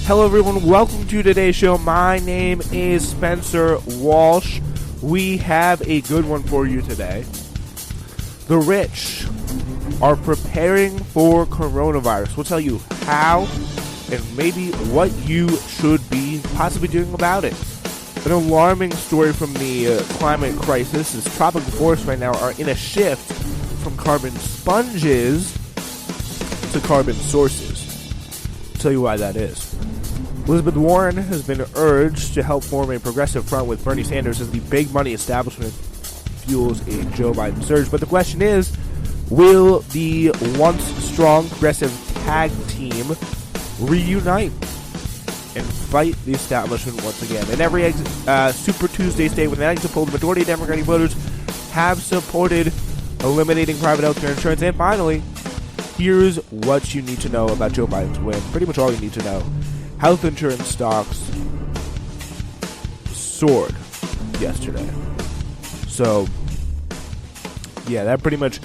Hello everyone, welcome to today's show. My name is Spencer Walsh. We have a good one for you today. The rich are preparing for coronavirus. We'll tell you how and maybe what you should be possibly doing about it. An alarming story from the climate crisis is tropical forests right now are in a shift from carbon sponges to carbon sources. I'll tell you why that is. Elizabeth Warren has been urged to help form a progressive front with Bernie Sanders as the big money establishment fuels a Joe Biden surge. But the question is, will the once strong progressive tag team reunite and fight the establishment once again? In every Super Tuesday state with an exit poll, the majority of Democratic voters have supported eliminating private health care insurance. And finally, here's what you need to know about Joe Biden's win. Pretty much all you need to know. Health insurance stocks soared yesterday. So, yeah, that pretty much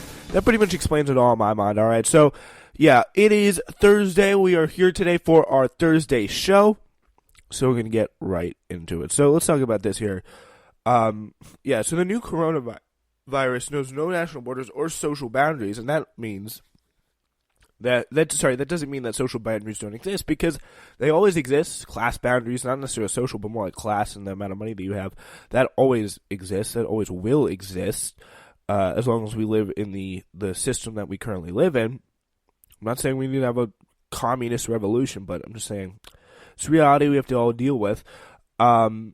explains it all in my mind. All right, so yeah, it is Thursday. We are here today for our Thursday show. So we're gonna get right into it. So let's talk about this here. So the new coronavirus knows no national borders or social boundaries, and that means that doesn't mean that social boundaries don't exist, because they always exist. Class boundaries, not necessarily social, but more like class and the amount of money that you have. That always exists. That always will exist, as long as we live in the system that we currently live in. I'm not saying we need to have a communist revolution, but I'm just saying it's reality we have to all deal with. En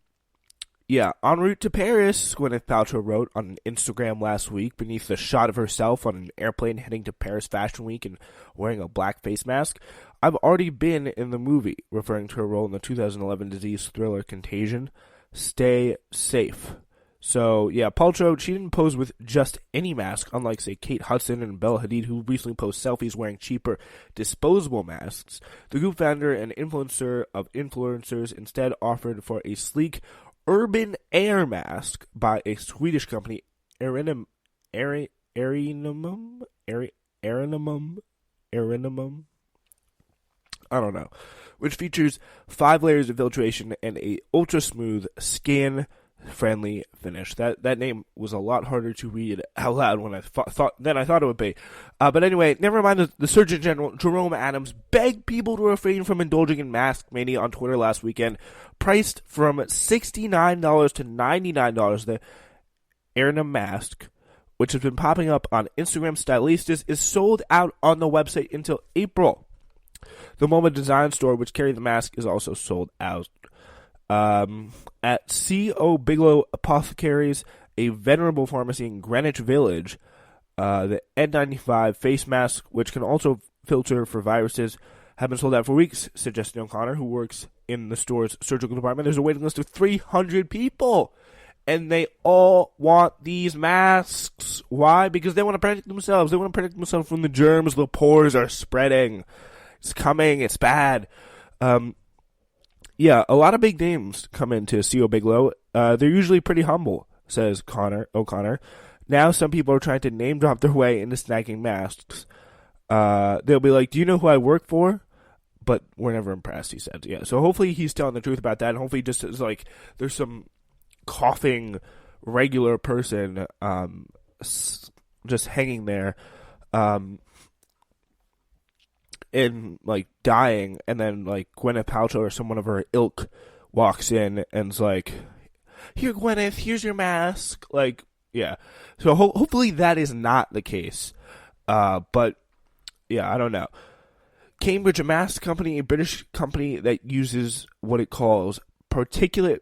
route to Paris, Gwyneth Paltrow wrote on an Instagram last week beneath the shot of herself on an airplane heading to Paris Fashion Week and wearing a black face mask. I've already been in the movie, referring to her role in the 2011 disease thriller Contagion. Stay safe. So, yeah, Paltrow, she didn't pose with just any mask, unlike, say, Kate Hudson and Bella Hadid, who recently posted selfies wearing cheaper, disposable masks. The Goop founder and influencer of influencers instead offered for a sleek urban air mask by a Swedish company, Erinamum, I don't know, which features 5 layers of filtration and a ultra smooth skin friendly finish. That name was a lot harder to read out loud when I thought it would be. But anyway, never mind. The Surgeon General Jerome Adams begged people to refrain from indulging in mask mania on Twitter last weekend. Priced from $69 to $99, the Erinam mask, which has been popping up on Instagram Stylistas, is sold out on the website until April. The MoMA Design store, which carried the mask, is also sold out. At C.O. Bigelow Apothecaries, a venerable pharmacy in Greenwich Village, the N95 face mask, which can also filter for viruses, have been sold out for weeks, said Justin O'Connor, who works in the store's surgical department. There's a waiting list of 300 people, and they all want these masks. Why? Because they want to protect themselves. They want to protect themselves from the germs the pores are spreading. It's coming. It's bad. A lot of big names come into C.O. Bigelow. They're usually pretty humble, says O'Connor. Now some people are trying to name drop their way into snagging masks. They'll be like, do you know who I work for? But we're never impressed, he said. Yeah, so hopefully he's telling the truth about that, and hopefully just is like there's some coughing regular person just hanging there and like dying, and then like Gwyneth Paltrow or someone of her ilk walks in and's like, here Gwyneth, here's your mask. Like, yeah, so hopefully that is not the case, but yeah, I don't know. Cambridge, a mask company, a British company that uses what it calls particulate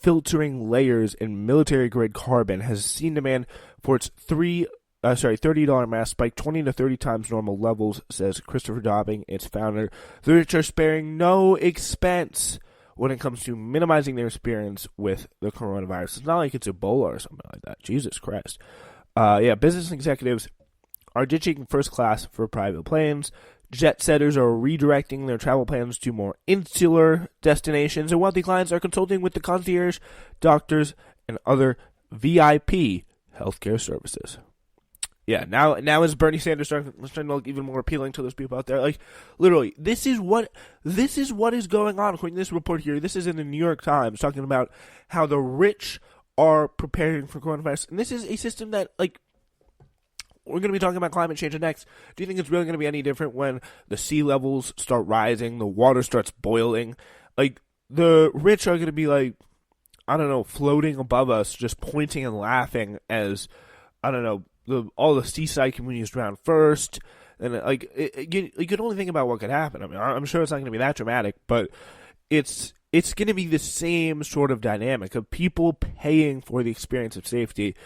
filtering layers in military-grade carbon, has seen demand for its $30 mask spike 20 to 30 times normal levels, says Christopher Dobbing, its founder. The rich are sparing no expense when it comes to minimizing their experience with the coronavirus. It's not like it's Ebola or something like that. Jesus Christ. Business executives are ditching first class for private planes. Jet setters are redirecting their travel plans to more insular destinations, and wealthy clients are consulting with the concierge, doctors, and other VIP healthcare services. Yeah, now is Bernie Sanders starting to look even more appealing to those people out there? Like, literally, this is what is going on. According to this report here, this is in the New York Times, talking about how the rich are preparing for coronavirus. And this is a system that, like, we're going to be talking about climate change next. Do you think it's really going to be any different when the sea levels start rising, the water starts boiling? Like, the rich are going to be, like, I don't know, floating above us, just pointing and laughing as, I don't know, all the seaside communities drown first. And, like, you could only think about what could happen. I mean, I'm sure it's not going to be that dramatic, but it's going to be the same sort of dynamic of people paying for the experience of safety,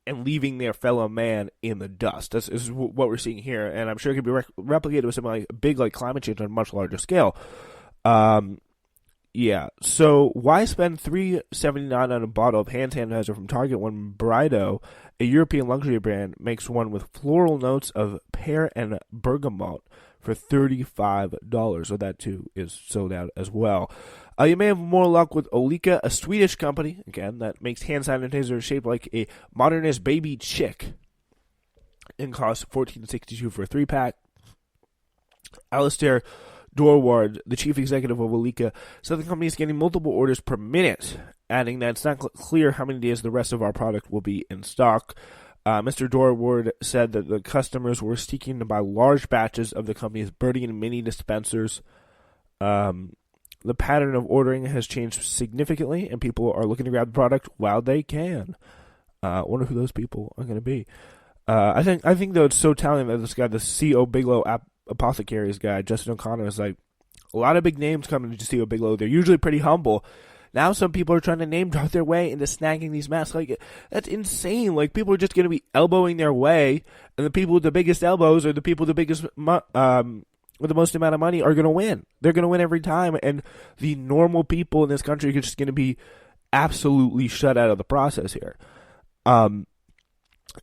and leaving their fellow man in the dust. This is what we're seeing here, and I'm sure it could be replicated with something like big, like climate change on a much larger scale. Yeah. So why spend $3.79 on a bottle of hand sanitizer from Target when Brido, a European luxury brand, makes one with floral notes of pear and bergamot for $35? So that too is sold out as well. You may have more luck with Olika, a Swedish company, again, that makes hand sanitizer shaped like a modernist baby chick and costs $14.62 for a 3-pack. Alistair Dorward, the chief executive of Olika, said the company is getting multiple orders per minute, adding that it's not clear how many days the rest of our product will be in stock. Mr. Dorward said that the customers were seeking to buy large batches of the company's birdie and mini dispensers. The pattern of ordering has changed significantly, and people are looking to grab the product while they can. I wonder who those people are going to be. I think though it's so telling that this guy, the C.O. Bigelow Apothecaries guy, Justin O'Connor, is like, a lot of big names coming to C.O. Bigelow. They're usually pretty humble. Now some people are trying to name drop their way into snagging these masks. Like, that's insane. Like, people are just going to be elbowing their way, and the people with the biggest elbows or the people with the biggest with the most amount of money are going to win. They're going to win every time, and the normal people in this country are just going to be absolutely shut out of the process here.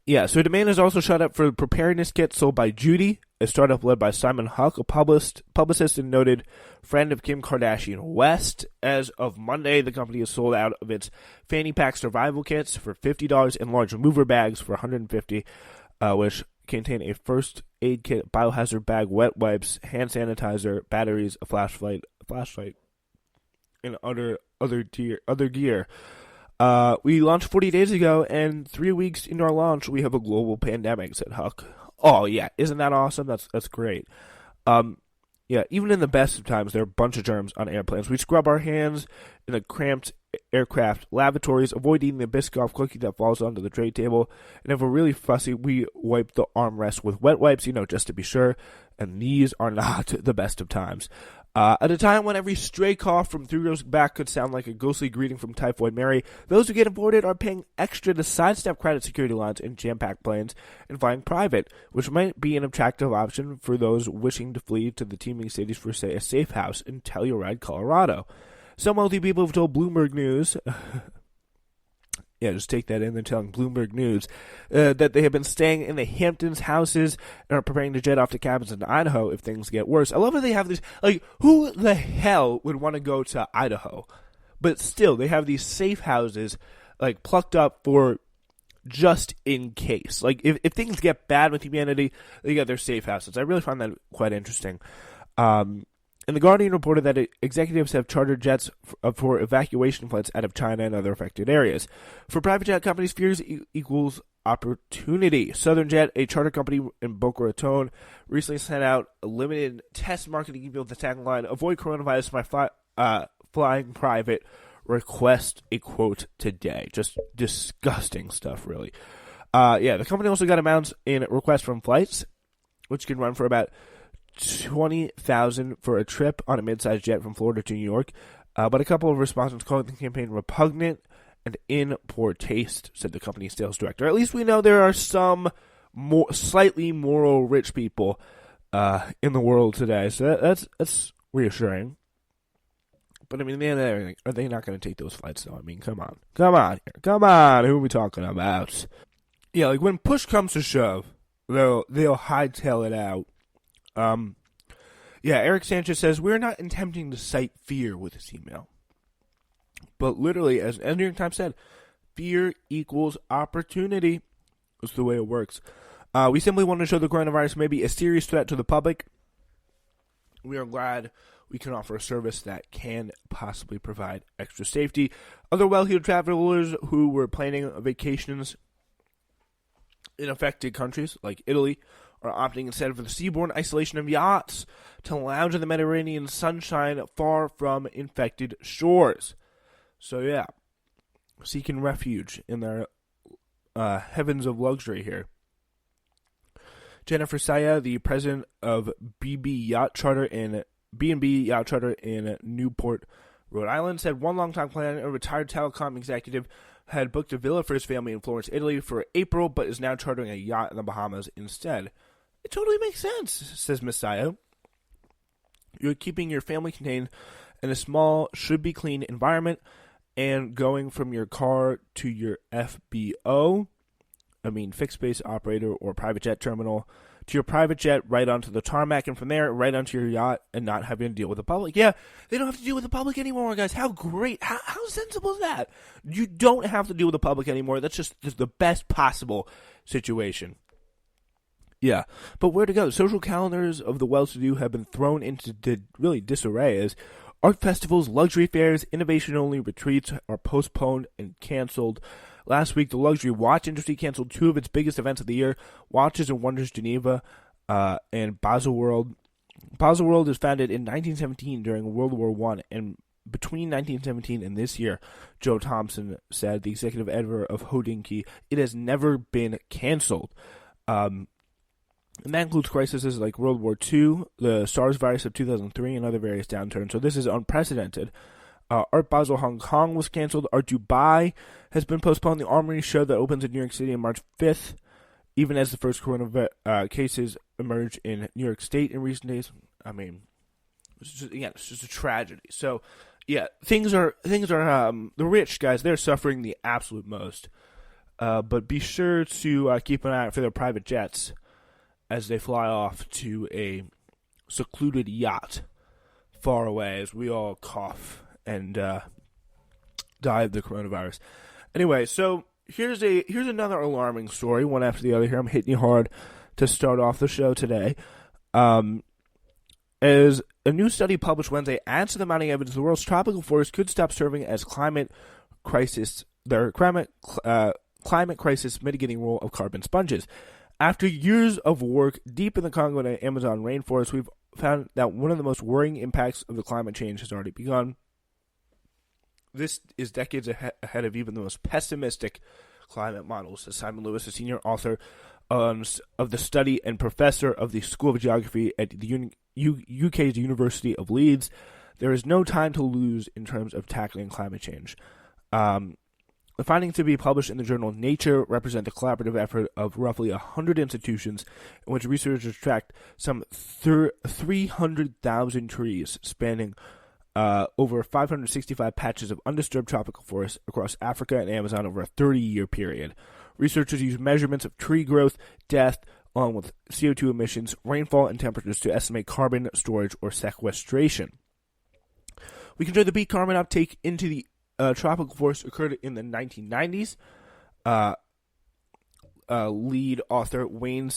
Yeah, so demand is also shut up for preparedness kits sold by Judy, a startup led by Simon Huck, a publicist and noted friend of Kim Kardashian West. As of Monday, the company has sold out of its fanny pack survival kits for $50 and large mover bags for $150, which contain a first aid kit, biohazard bag, wet wipes, hand sanitizer, batteries, a flashlight, and other gear. We launched 40 days ago, and 3 weeks into our launch, we have a global pandemic, said Huck. Oh, yeah, isn't that awesome? That's great. Yeah, even in the best of times, there are a bunch of germs on airplanes. We scrub our hands in the cramped aircraft lavatories, avoid eating the Biscoff cookie that falls onto the tray table, and if we're really fussy, we wipe the armrest with wet wipes, just to be sure, and these are not the best of times. At a time when every stray cough from 3 rows back could sound like a ghostly greeting from Typhoid Mary, those who get aborted are paying extra to sidestep credit security lines in jam-packed planes and flying private, which might be an attractive option for those wishing to flee to the teeming cities for, say, a safe house in Telluride, Colorado. Some wealthy people have told Bloomberg News... Yeah, just take that in. They're telling Bloomberg News that they have been staying in the Hamptons houses and are preparing to jet off to cabins in Idaho if things get worse. I love that they have these, like, who the hell would want to go to Idaho? But still, they have these safe houses, like, plucked up for just in case. Like, if things get bad with humanity, they got their safe houses. I really find that quite interesting. And The Guardian reported that executives have chartered jets for evacuation flights out of China and other affected areas. For private jet companies, fears equals opportunity. Southern Jet, a charter company in Boca Raton, recently sent out a limited test marketing email with the tagline, "Avoid coronavirus by flying private. Request a quote today." Just disgusting stuff, really. Yeah, the company also got amounts in requests from flights, which can run for about $20,000 for a trip on a mid-sized jet from Florida to New York, but a couple of respondents called the campaign repugnant and in poor taste, said the company's sales director. At least we know there are some slightly moral rich people in the world today, so that's reassuring. But I mean, at the end of everything, are they not going to take those flights though? I mean, come on here, who are we talking about? Yeah, like when push comes to shove, they'll hightail it out. Yeah, Eric Sanchez says, "We're not attempting to cite fear with this email." But literally, as New York Times said, fear equals opportunity. That's the way it works. We simply want to show the coronavirus may be a serious threat to the public. We are glad we can offer a service that can possibly provide extra safety. Other well-heeled travelers who were planning vacations in affected countries like Italy are opting instead for the seaborne isolation of yachts to lounge in the Mediterranean sunshine far from infected shores. So yeah, seeking refuge in their heavens of luxury here. Jennifer Saya, the president of B&B Yacht Charter in Newport, Rhode Island, said one longtime client, a retired telecom executive, had booked a villa for his family in Florence, Italy for April, but is now chartering a yacht in the Bahamas instead. It totally makes sense, says Ms. Saya. You're keeping your family contained in a small, should-be-clean environment and going from your car to your FBO, fixed-base operator or private jet terminal, to your private jet, right onto the tarmac, and from there, right onto your yacht, and not having to deal with the public. Yeah, they don't have to deal with the public anymore, guys. How great. How sensible is that? You don't have to deal with the public anymore. That's just the best possible situation. Yeah, but where to go? Social calendars of the well-to-do have been thrown into really disarray as art festivals, luxury fairs, innovation-only retreats are postponed and canceled. Last week, the luxury watch industry canceled two of its biggest events of the year, Watches and Wonders Geneva and Basel World. Basel World was founded in 1917 during World War I, and between 1917 and this year, Joe Thompson said, the executive editor of Hodinkee, it has never been canceled. And that includes crises like World War II, the SARS virus of 2003, and other various downturns. So this is unprecedented. Art Basel Hong Kong was canceled. Art Dubai has been postponed. The Armory show that opens in New York City on March 5th, even as the first coronavirus cases emerge in New York State in recent days. It's just a tragedy. So, yeah, things are the rich guys, they're suffering the absolute most. But be sure to keep an eye out for their private jets as they fly off to a secluded yacht far away as we all cough and die of the coronavirus. Anyway, so here's another alarming story, one after the other here. I'm hitting you hard to start off the show today. As a new study published Wednesday adds to the mounting evidence the world's tropical forests could stop serving as climate crisis mitigating role of carbon sponges. After years of work deep in the Congo and Amazon rainforest, we've found that one of the most worrying impacts of the climate change has already begun. This is decades ahead of even the most pessimistic climate models, says Simon Lewis, a senior author of the study and professor of the School of Geography at the UK's University of Leeds. There is no time to lose in terms of tackling climate change. The findings to be published in the journal Nature represent a collaborative effort of roughly 100 institutions in which researchers tracked some 300,000 trees spanning over 565 patches of undisturbed tropical forests across Africa and Amazon over a 30-year period. Researchers used measurements of tree growth, death, along with CO2 emissions, rainfall, and temperatures to estimate carbon storage or sequestration. We can show the peak carbon uptake into the tropical forest occurred in the 1990s. Lead author Wayne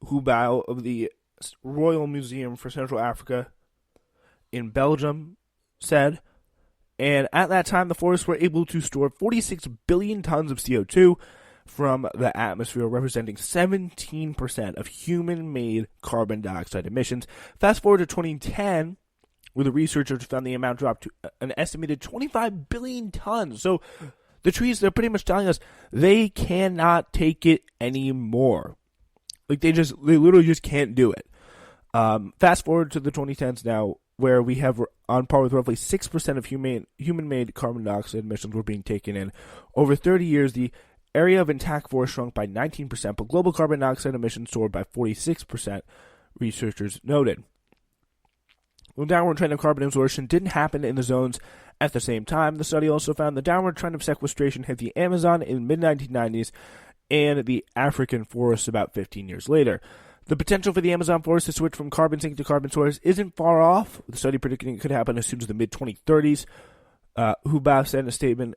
Hubau of the Royal Museum for Central Africa in Belgium said, and at that time the forests were able to store 46 billion tons of CO2 from the atmosphere, representing 17% of human-made carbon dioxide emissions. Fast forward to 2010, where the researchers found the amount dropped to an estimated 25 billion tons. So the trees, they're pretty much telling us they cannot take it anymore. Like they literally just can't do it. Fast forward to the 2010s now, where we have on par with roughly 6% of human-made carbon dioxide emissions were being taken in. Over 30 years, the area of intact forest shrunk by 19%, but global carbon dioxide emissions soared by 46%, researchers noted. The downward trend of carbon absorption didn't happen in the zones at the same time. The study also found the downward trend of sequestration hit the Amazon in the mid-1990s and the African forests about 15 years later. The potential for the Amazon forest to switch from carbon sink to carbon storage isn't far off. The study predicting it could happen as soon as the mid-2030s. Hubau said in a statement,